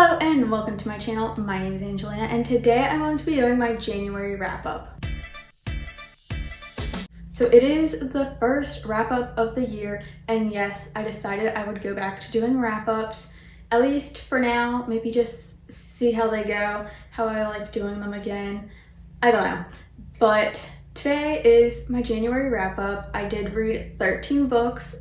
Hello and welcome to my channel. My name is Angelina and today I'm going to be doing my January wrap-up. So it is the first wrap-up of the year, and yes, I decided I would go back to doing wrap-ups, at least for now, maybe just see how they go, how I like doing them again. I don't know. But today is my January wrap-up. I did read 13 books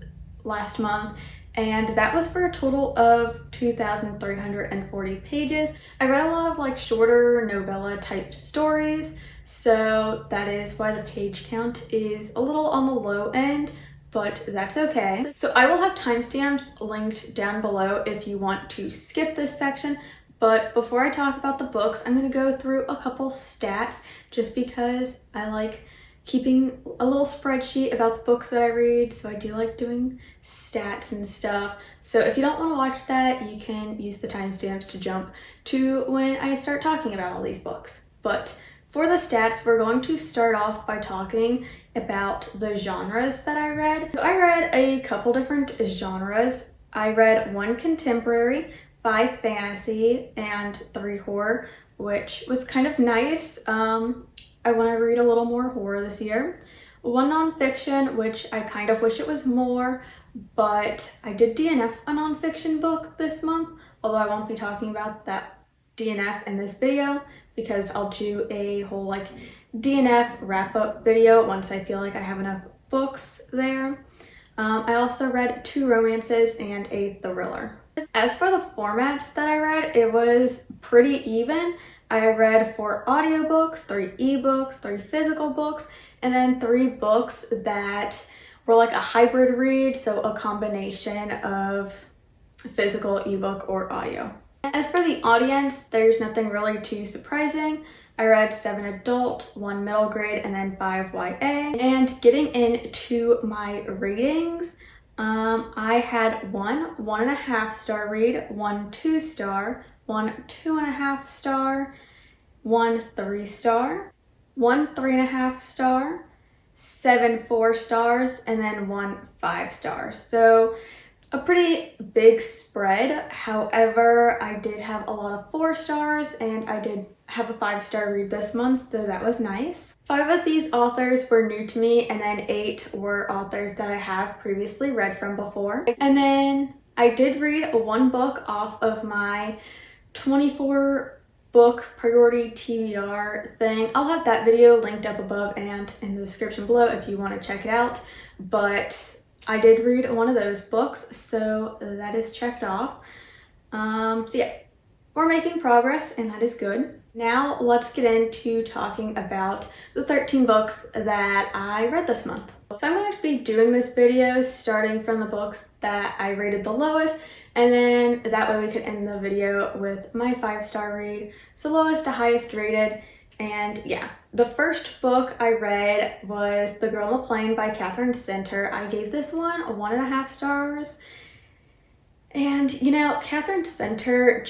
last month, and that was for a total of 2,340 pages. I read a lot of like shorter novella type stories, so that is why the page count is a little on the low end, but that's okay. So I will have timestamps linked down below if you want to skip this section. But before I talk about the books, I'm going to go through a couple stats just because I like keeping a little spreadsheet about the books that I read, so I do like doing stats and stuff. So if you don't want to watch that, you can use the timestamps to jump to when I start talking about all these books. But for the stats, we're going to start off by talking about the genres that I read. So I read a couple different genres. I read 1 contemporary, 5 fantasy, and 3 horror, which was kind of nice. I want to read a little more horror this year. 1 nonfiction, which I kind of wish it was more, but I did DNF a nonfiction book this month, although I won't be talking about that DNF in this video because I'll do a whole like DNF wrap-up video once I feel like I have enough books there. I also read 2 romances and a thriller. As for the formats that I read, it was pretty even. I read 4 audiobooks, 3 ebooks, 3 physical books, and then 3 books that were like a hybrid read, so a combination of physical, ebook, or audio. As for the audience, there's nothing really too surprising. I read 7 adult, 1 middle grade, and then 5 YA. And getting into my ratings, I had 1 1.5 star read, 1 2-star, 1 2.5 star, 1 3 star, 1 3.5 star, 7 4 stars, and then 1 5 star. So a pretty big spread. However, I did have a lot of 4 stars and I did have a 5-star read this month, so that was nice. 5 of these authors were new to me, and then 8 were authors that I have previously read from before. And then I did read 1 book off of my 24 book priority TBR thing. I'll have that video linked up above and in the description below if you want to check it out. But I did read 1 of those books, so that is checked off. So yeah, we're making progress and that is good. Now let's get into talking about the 13 books that I read this month. So I'm going to be doing this video starting from the books that I rated the lowest, and then that way we can end the video with my 5-star read. So lowest to highest rated. And yeah, the first book I read was The Girl on the Plane by Katherine Center. I gave this one 1.5 stars. And you know, Katherine Center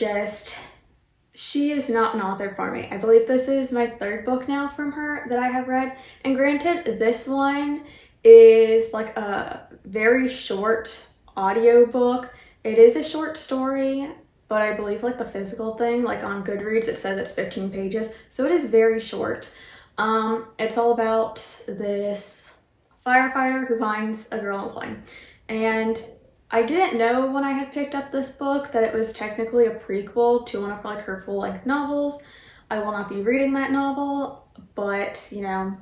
she is not an author for me. I believe this is my 3rd book now from her that I have read. And granted, this one is like a very short audio book. It is a short story, but I believe like the physical thing, like on Goodreads, it says it's 15 pages. So it is very short. It's all about this firefighter who finds a girl on a plane. And I didn't know when I had picked up this book that it was technically a prequel to one of like her full-length novels. I will not be reading that novel, but you know,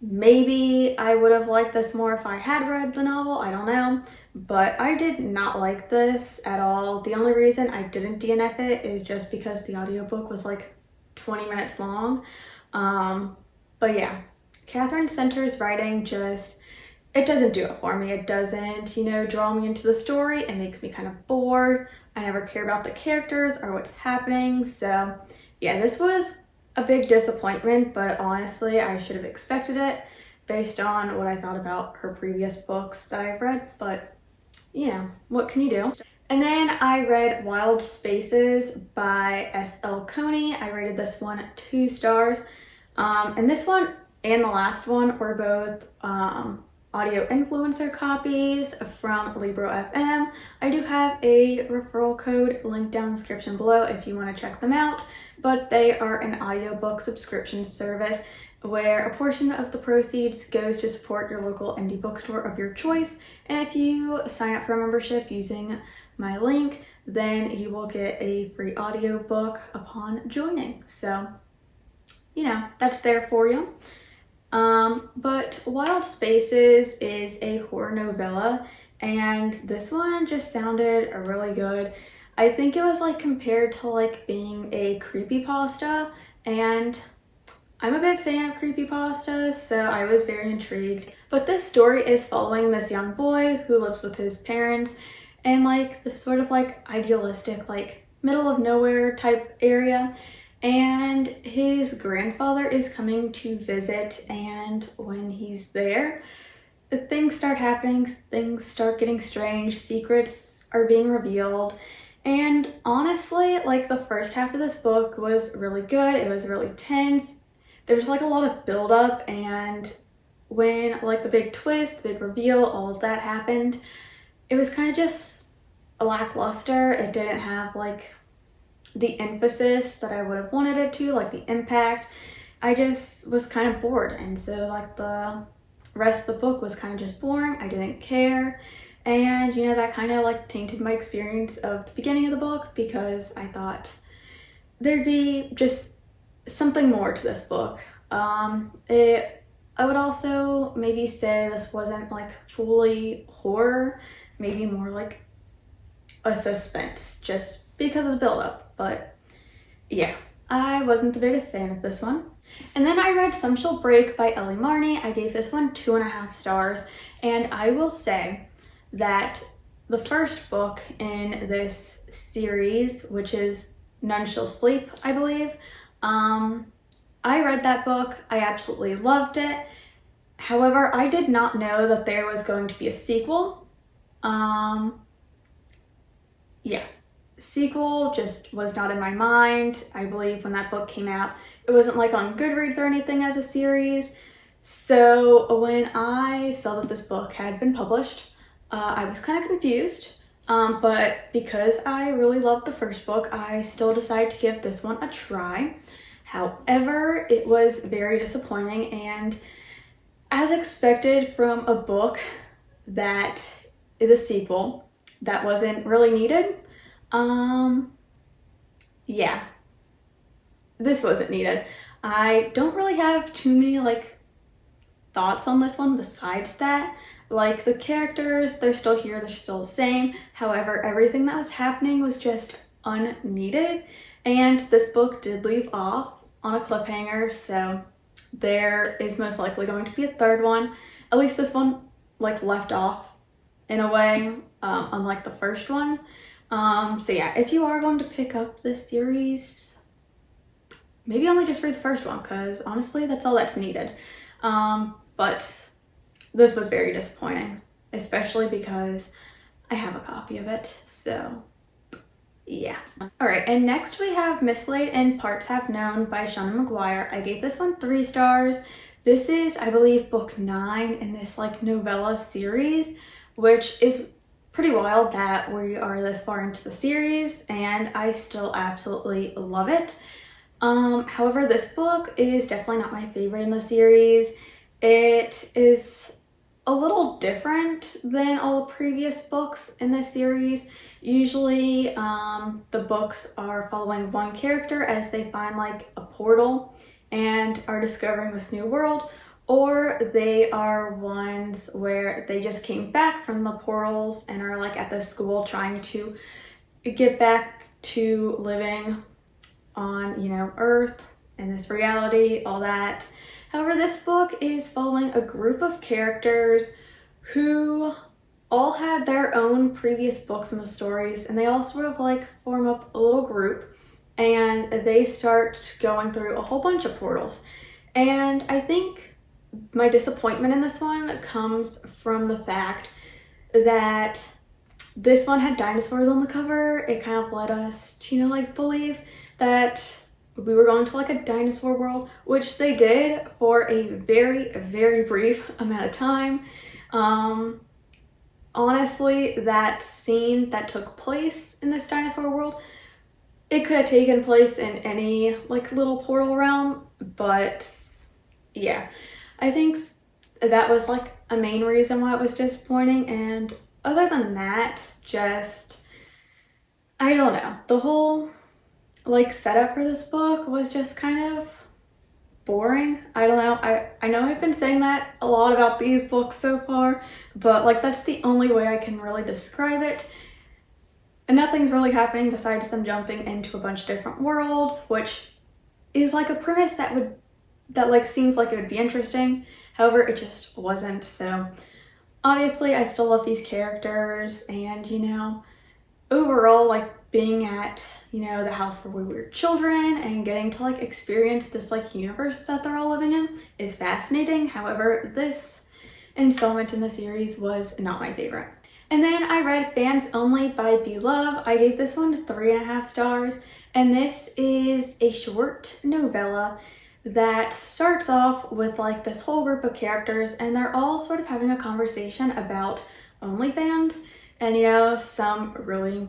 maybe I would have liked this more if I had read the novel, I don't know. But I did not like this at all. The only reason I didn't DNF it is just because the audiobook was like 20 minutes long. But yeah, Katherine Center's writing it doesn't do it for me. It doesn't, you know, draw me into the story. It makes me kind of bored. I never care about the characters or what's happening. So yeah, this was a big disappointment, but honestly, I should have expected it based on what I thought about her previous books that I've read. But you know, what can you do? And then I read Wild Spaces by S.L. Coney. I rated this one 2 stars. And this one and the last one were both audio influencer copies from Libro FM. I do have a referral code linked down in the description below if you want to check them out, but they are an audiobook subscription service where a portion of the proceeds goes to support your local indie bookstore of your choice. And if you sign up for a membership using my link, then you will get a free audiobook upon joining. So, you know, that's there for you. But Wild Spaces is a horror novella, and this one just sounded really good. I think it was like compared to like being a creepypasta, and I'm a big fan of creepypastas, so I was very intrigued. But this story is following this young boy who lives with his parents in like this sort of like idealistic, like middle of nowhere type area. And his grandfather is coming to visit, and when he's there, things start happening, things start getting strange, secrets are being revealed. And honestly, like the first half of this book was really good. It was really tense. There was like a lot of buildup, and when like the big twist, the big reveal, all of that happened, it was kind of just lackluster. It didn't have like the emphasis that I would have wanted it to, like the impact. I just was kind of bored, and so like the rest of the book was kind of just boring. I didn't care, and you know, that kind of like tainted my experience of the beginning of the book, because I thought there'd be just something more to this book. I would also maybe say this wasn't like fully horror, maybe more like a suspense, just because of the buildup. But yeah, I wasn't the biggest fan of this one. And then I read Some Shall Break by Ellie Marney. I gave this one 2.5 stars, and I will say that the first book in this series, which is None Shall Sleep, I believe, I read that book. I absolutely loved it. However, I did not know that there was going to be a sequel. Yeah, sequel just was not in my mind. I believe when that book came out, it wasn't like on Goodreads or anything as a series. So when I saw that this book had been published, I was kind of confused. But because I really loved the first book, I still decided to give this one a try. However, it was very disappointing, and as expected from a book that is a sequel, that wasn't really needed. Yeah, this wasn't needed. I don't really have too many like thoughts on this one besides that. Like the characters, they're still here, they're still the same. However, everything that was happening was just unneeded, and this book did leave off on a cliffhanger, so there is most likely going to be a third one. At least this one like left off in a way, unlike the first one. So yeah, if you are going to pick up this series, maybe only just read the first one, because honestly, that's all that's needed. But this was very disappointing, especially because I have a copy of it, so yeah. All right, and next we have Mislaid and Parts Have Known by Seanan McGuire. I gave this one 3 stars. This is, I believe, book 9 in this like novella series, which is pretty wild that we are this far into the series, and I still absolutely love it. However, this book is definitely not my favorite in the series. It is a little different than all the previous books in this series. Usually, the books are following one character as they find like a portal and are discovering this new world, or they are ones where they just came back from the portals and are like at the school trying to get back to living on, you know, Earth and this reality, all that. However, this book is following a group of characters who all had their own previous books in the stories, and they all sort of like form up a little group, and they start going through a whole bunch of portals. And I think my disappointment in this one comes from the fact that this one had dinosaurs on the cover. It kind of led us to, you know, like believe that we were going to like a dinosaur world, which they did for a very, very brief amount of time. Honestly, that scene that took place in this dinosaur world, it could have taken place in any like little portal realm, but yeah, I think that was like a main reason why it was disappointing. And other than that, just, I don't know, the whole like setup for this book was just kind of boring. I don't know. I know I've been saying that a lot about these books so far, but like that's the only way I can really describe it. And nothing's really happening besides them jumping into a bunch of different worlds, which is like a premise that like seems like it would be interesting. However, it just wasn't. So obviously I still love these characters, and you know, overall, like being at, you know, the house where we were children and getting to like experience this like universe that they're all living in is fascinating. However, this installment in the series was not my favorite. And then I read Fans Only by Beloved. I gave this one 3.5 stars, and this is a short novella that starts off with like this whole group of characters, and they're all sort of having a conversation about OnlyFans. And you know, some really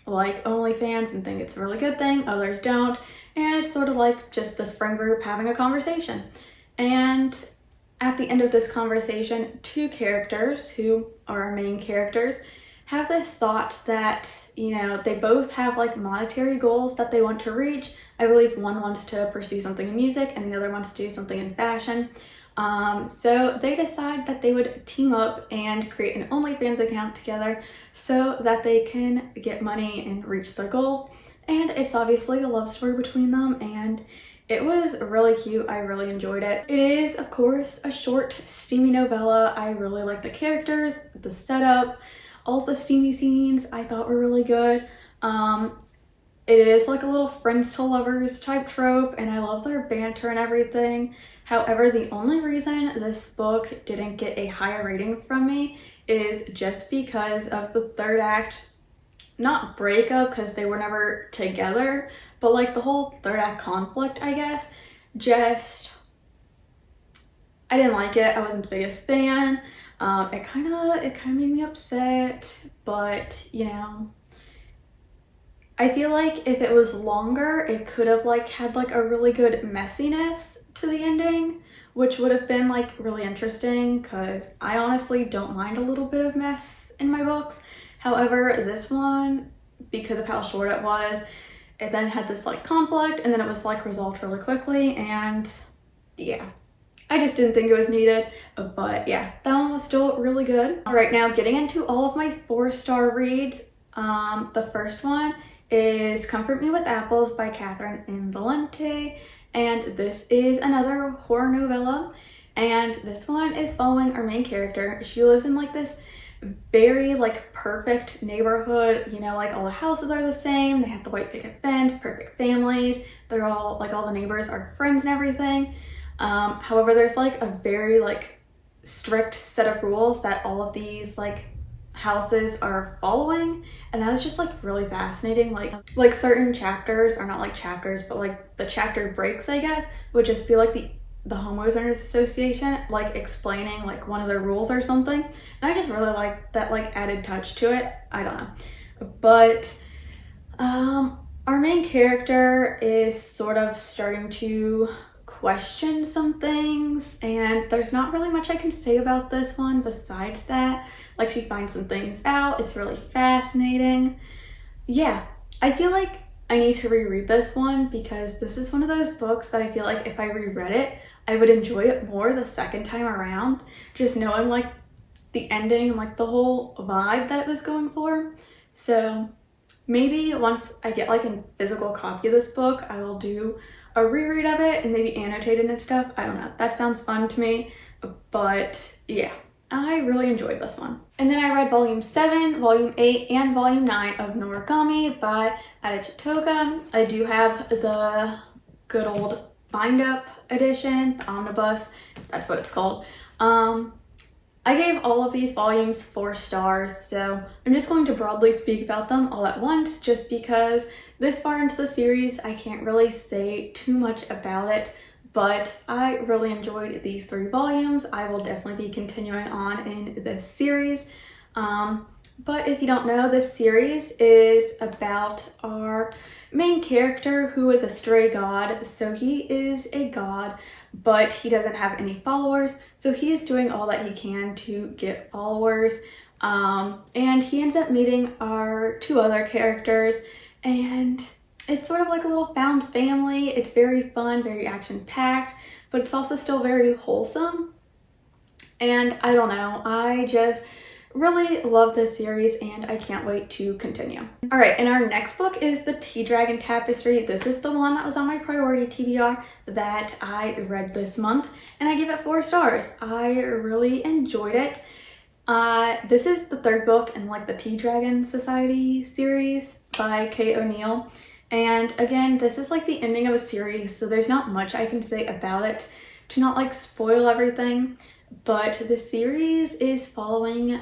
like OnlyFans and think it's a really good thing, others don't, and it's sort of like just this friend group having a conversation. And at the end of this conversation, two characters who are our main characters have this thought that, you know, they both have like monetary goals that they want to reach. I believe one wants to pursue something in music and the other wants to do something in fashion. So they decide that they would team up and create an OnlyFans account together so that they can get money and reach their goals. And it's obviously a love story between them, and it was really cute. I really enjoyed it. It is, of course, a short, steamy novella. I really like the characters, the setup, all the steamy scenes I thought were really good. It is like a little friends to lovers type trope, and I love their banter and everything. However, the only reason this book didn't get a higher rating from me is just because of the third act, not breakup because they were never together, but like the whole third act conflict, I guess. Just, I didn't like it. I wasn't the biggest fan. It kind of made me upset, but you know, I feel like if it was longer, it could have like had like a really good messiness to the ending, which would have been like really interesting, because I honestly don't mind a little bit of mess in my books. However, this one, because of how short it was, it then had this like conflict, and then it was like resolved really quickly, and yeah, I just didn't think it was needed. But yeah, that one was still really good. All right, now getting into all of my 4-star reads. The first one is Comfort Me with Apples by Catherine M. Valente, and this is another horror novella, and this one is following our main character. She lives in like this very like perfect neighborhood, you know, like all the houses are the same, they have the white picket fence, perfect families, they're all like, all the neighbors are friends and everything. However, there's like a very like strict set of rules that all of these like houses are following, and that was just like really fascinating. Like certain chapters are not like chapters, but like the chapter breaks, I guess, would just be like the homeowners association like explaining like one of their rules or something, and I just really like that like added touch to it. I don't know, but our main character is sort of starting to question some things, and there's not really much I can say about this one besides that. Like, she finds some things out. It's really fascinating. Yeah, I feel like I need to reread this one, because this is one of those books that I feel like if I reread it, I would enjoy it more the second time around, just knowing like the ending and like the whole vibe that it was going for. So maybe once I get like a physical copy of this book, I will do a reread of it and maybe annotate it and stuff. I don't know. That sounds fun to me. But yeah, I really enjoyed this one. And then I read Volume 7, Volume 8, and Volume 9 of Noragami by Ada Chitoga. I do have the good old bind-up edition, the omnibus, that's what it's called. I gave all of these volumes 4 stars, so I'm just going to broadly speak about them all at once, just because this far into the series I can't really say too much about it, but I really enjoyed these 3 volumes. I will definitely be continuing on in this series. But if you don't know, this series is about our main character who is a stray god. So he is a god, but he doesn't have any followers. So he is doing all that he can to get followers. And he ends up meeting our 2 other characters, and it's sort of like a little found family. It's very fun, very action-packed, but it's also still very wholesome. And I don't know, I just really love this series and I can't wait to continue. All right, and our next book is The Tea Dragon Tapestry. This is the one that was on my priority TBR that I read this month, and I give it 4 stars. I really enjoyed it. This is the 3rd book in like the Tea Dragon Society series by Kate O'Neill. And again, this is like the ending of a series, so there's not much I can say about it to not like spoil everything. But the series is following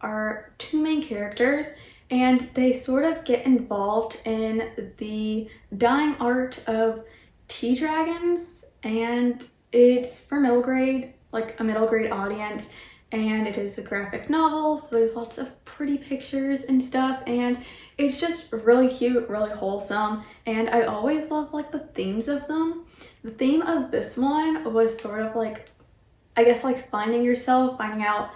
our 2 main characters, and they sort of get involved in the dying art of tea dragons, and it's for middle grade, like a middle grade audience. And it is a graphic novel, so there's lots of pretty pictures and stuff, and it's just really cute, really wholesome, and I always love like the themes of them. The theme of this one was sort of like, I guess, like finding yourself, finding out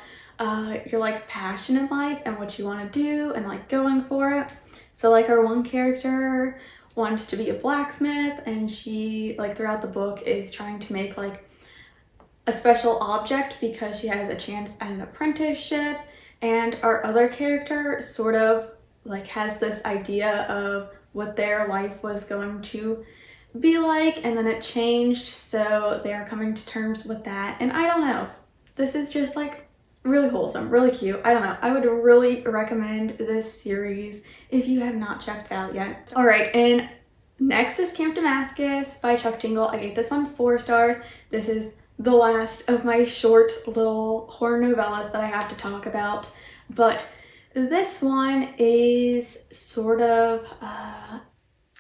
your like passion in life and what you want to do and like going for it. So like our one character wants to be a blacksmith, and she like throughout the book is trying to make like a special object because she has a chance at an apprenticeship. And our other character sort of like has this idea of what their life was going to be like, and then it changed, so they are coming to terms with that. And I don't know, this is just like really wholesome, really cute. I don't know, I would really recommend this series if you have not checked it out yet. All right, and next is Camp Damascus by Chuck Tingle. I gave this one 4 stars. This is the last of my short little horror novellas that I have to talk about, but this one is sort of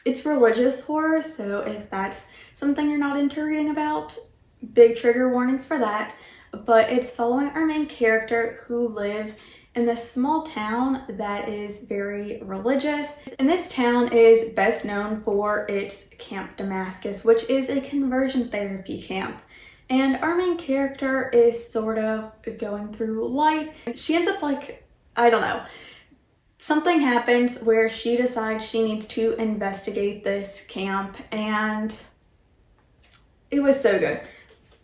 it's religious horror, so if that's something you're not into reading about, big trigger warnings for that. But it's following our main character who lives in this small town that is very religious, and this town is best known for its Camp Damascus, which is a conversion therapy camp. And our main character is sort of going through life. She ends up like, I don't know, something happens where she decides she needs to investigate this camp, and it was so good.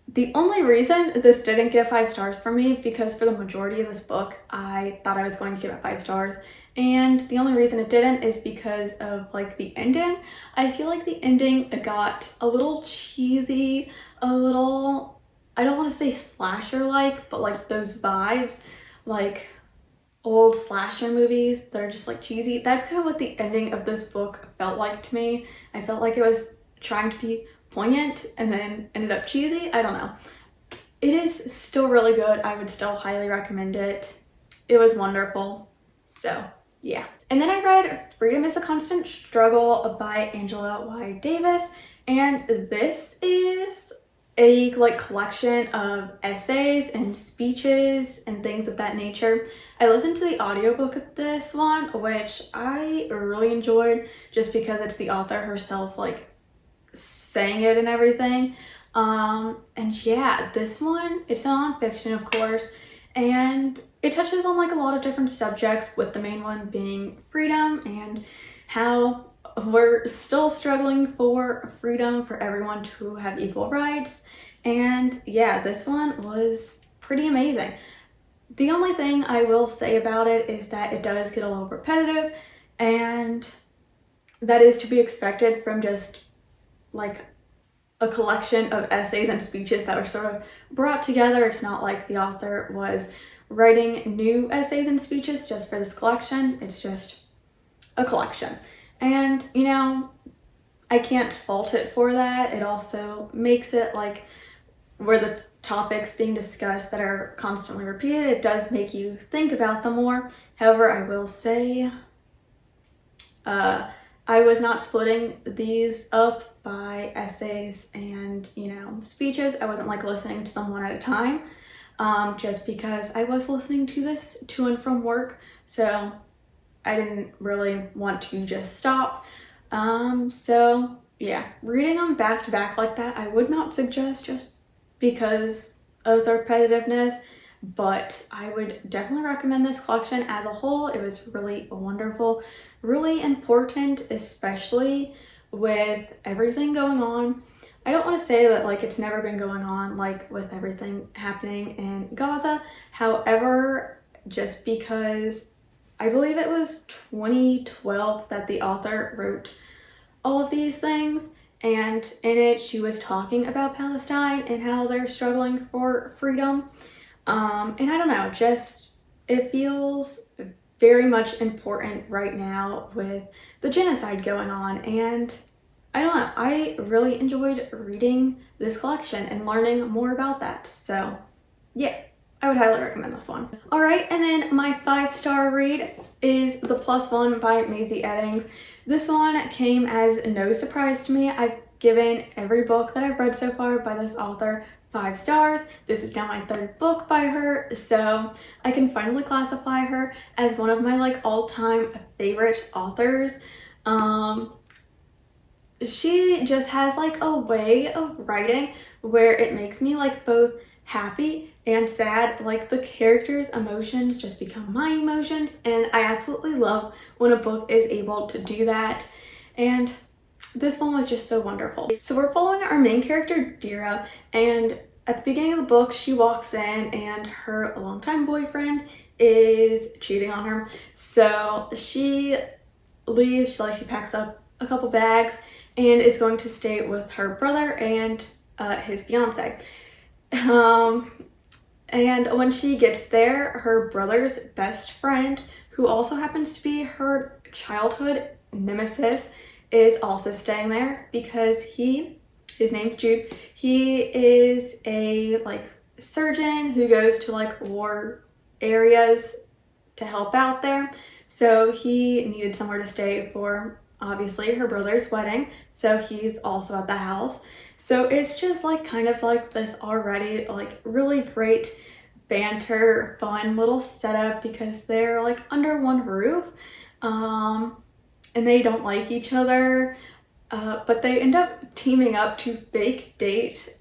The only reason this didn't get 5 stars for me is because for the majority of this book, I thought I was going to give it 5 stars. And the only reason it didn't is because of like the ending. I feel like the ending got a little cheesy, a little, I don't want to say slasher-like, but like those vibes, like old slasher movies that are just like cheesy. That's kind of what the ending of this book felt like to me. I felt like it was trying to be poignant and then ended up cheesy. I don't know. It is still really good. I would still highly recommend it. It was wonderful. So yeah. And then I read Freedom is a Constant Struggle by Angela Y. Davis, and this is a like collection of essays and speeches and things of that nature. I listened to the audiobook of this one, which I really enjoyed just because it's the author herself like saying it and everything. And yeah, this one, it's nonfiction, of course, and it touches on like a lot of different subjects, with the main one being freedom and how we're still struggling for freedom for everyone to have equal rights. And yeah, this one was pretty amazing. The only thing I will say about it is that it does get a little repetitive, and that is to be expected from just like a collection of essays and speeches that were sort of brought together. It's not like the author was writing new essays and speeches just for this collection. It's just a collection. And, you know, I can't fault it for that. It also makes it like where the topics being discussed that are constantly repeated, it does make you think about them more. However, I will say I was not splitting these up by essays and, speeches. I wasn't like listening to them one at a time, just because I was listening to this to and from work. So I didn't really want to just stop. So yeah, reading them back to back like that, I would not suggest just because of the repetitiveness, but I would definitely recommend this collection as a whole. It was really wonderful, really important, especially with everything going on. I don't want to say that like it's never been going on, like with everything happening in Gaza. However, just because I believe it was 2012 that the author wrote all of these things, and in it she was talking about Palestine and how they're struggling for freedom. And I don't know, just it feels very much important right now with the genocide going on, and I don't know, I really enjoyed reading this collection and learning more about that. So yeah, I would highly recommend this one. All right, and then my 5-star read is The Plus One by Maisie Eddings. This one came as no surprise to me. I've given every book that I've read so far by this author 5 stars. This is now my 3rd book by her, so I can finally classify her as one of my like all-time favorite authors. She just has like a way of writing where it makes me like both happy and sad. Like the characters' emotions just become my emotions, and I absolutely love when a book is able to do that. And this one was just so wonderful. So we're following our main character, Dira, and at the beginning of the book, she walks in and her longtime boyfriend is cheating on her. So she leaves, she packs up a couple bags and is going to stay with her brother and his fiance. And when she gets there, her brother's best friend, who also happens to be her childhood nemesis, is also staying there because his name's Jude. He is a like surgeon who goes to like war areas to help out there. So he needed somewhere to stay for obviously her brother's wedding. So he's also at the house. So it's just like kind of like this already like really great banter, fun little setup because they're like under one roof. And they don't like each other, but they end up teaming up to fake date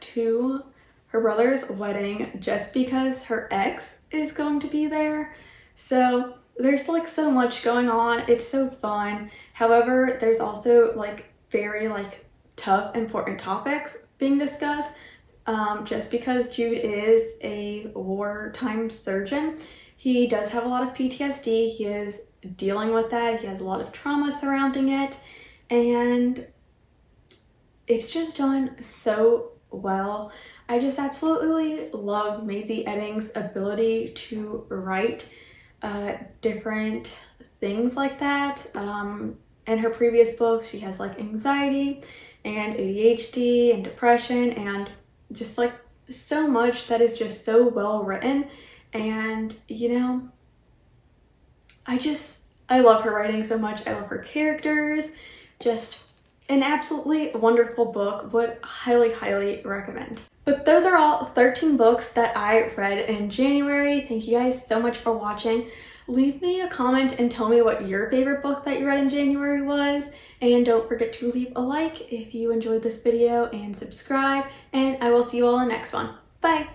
to her brother's wedding just because her ex is going to be there. So there's like so much going on. It's so fun. However, there's also like very like tough, important topics being discussed. Just because Jude is a wartime surgeon, he does have a lot of PTSD. He is dealing with that. He has a lot of trauma surrounding it, and it's just done so well. I just absolutely love Maisie Eddings' ability to write different things like that. In her previous books, she has like anxiety and ADHD and depression and just like so much that is just so well written. And I love her writing so much. I love her characters. Just an absolutely wonderful book. Would highly, highly recommend. But those are all 13 books that I read in January. Thank you guys so much for watching. Leave me a comment and tell me what your favorite book that you read in January was. And don't forget to leave a like if you enjoyed this video and subscribe. And I will see you all in the next one. Bye!